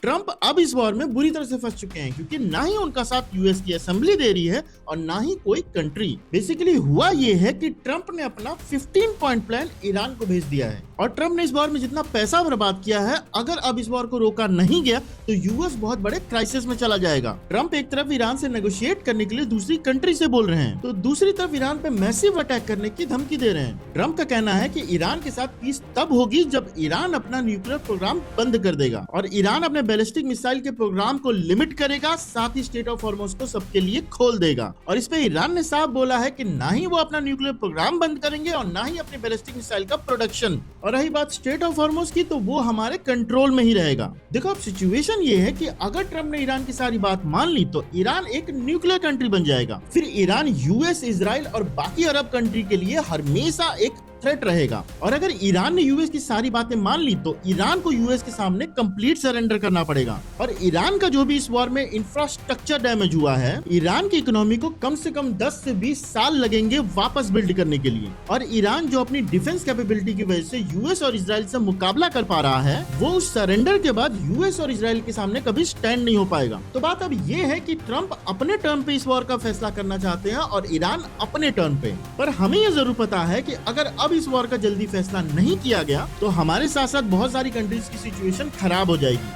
Trump अब इस war में बुरी तरह से फंस चुके हैं क्योंकि ना ही उनका साथ यूएस की असेंबली दे रही है और ना ही कोई कंट्री। बेसिकली हुआ ये है कि ट्रंप ने अपना 15 पॉइंट प्लान ईरान को भेज दिया है और ट्रंप ने इस वॉर में जितना पैसा बर्बाद किया है, अगर अब इस वॉर को रोका नहीं गया तो यूएस बहुत बड़े क्राइसिस में चला जाएगा। ट्रंप एक तरफ ईरान से नेगोशिएट करने के लिए दूसरी कंट्री से बोल रहे हैं तो दूसरी तरफ ईरान पे मैसिव अटैक करने की धमकी दे रहे हैं। ट्रंप का कहना है कि ईरान के साथ पीस तब होगी जब ईरान अपना न्यूक्लियर प्रोग्राम बंद कर देगा और ईरान अपने बैलिस्टिक मिसाइल के प्रोग्राम को लिमिट करेगा, साथ ही स्टेट ऑफ हॉर्मुज़ को सबके लिए खोल देगा। और इस पे ईरान ने साफ बोला है कि ना ही वो अपना न्यूक्लियर प्रोग्राम बंद करेंगे और ना ही अपने बैलिस्टिक मिसाइल का प्रोडक्शन। और रही बात स्टेट ऑफ हॉर्मुज़ की, तो वो हमारे कंट्रोल में ही रहेगा। देखो अब सिचुएशन ये है कि अगर ट्रंप ने ईरान की सारी बात मान ली तो ईरान एक न्यूक्लियर कंट्री बन जाएगा। फिर ईरान यूएस, इजराइल और बाकी अरब कंट्री के लिए हमेशा एक थ्रेट रहेगा। और अगर ईरान ने यूएस की सारी बातें मान ली तो ईरान को यूएस के सामने कंप्लीट सरेंडर करना पड़ेगा। और ईरान का जो भी इस वॉर में इंफ्रास्ट्रक्चर डैमेज हुआ है, ईरान की इकोनॉमी को कम से कम 10 से 20 साल लगेंगे वापस बिल्ड करने के लिए। और ईरान जो अपनी डिफेंस कैपेबिलिटी की वजह से यूएस और इजराइल से मुकाबला कर पा रहा है, वो उस सरेंडर के बाद यूएस और इजराइल के सामने कभी स्टैंड नहीं हो पाएगा। तो बात अब ये है कि ट्रंप अपने टर्न पे इस वॉर का फैसला करना चाहते हैं और ईरान अपने टर्न पे। पर हमें यह जरूर पता है कि अगर अब इस वॉर का जल्दी फैसला नहीं किया गया तो हमारे साथ साथ बहुत सारी कंट्रीज की सिचुएशन खराब हो जाएगी।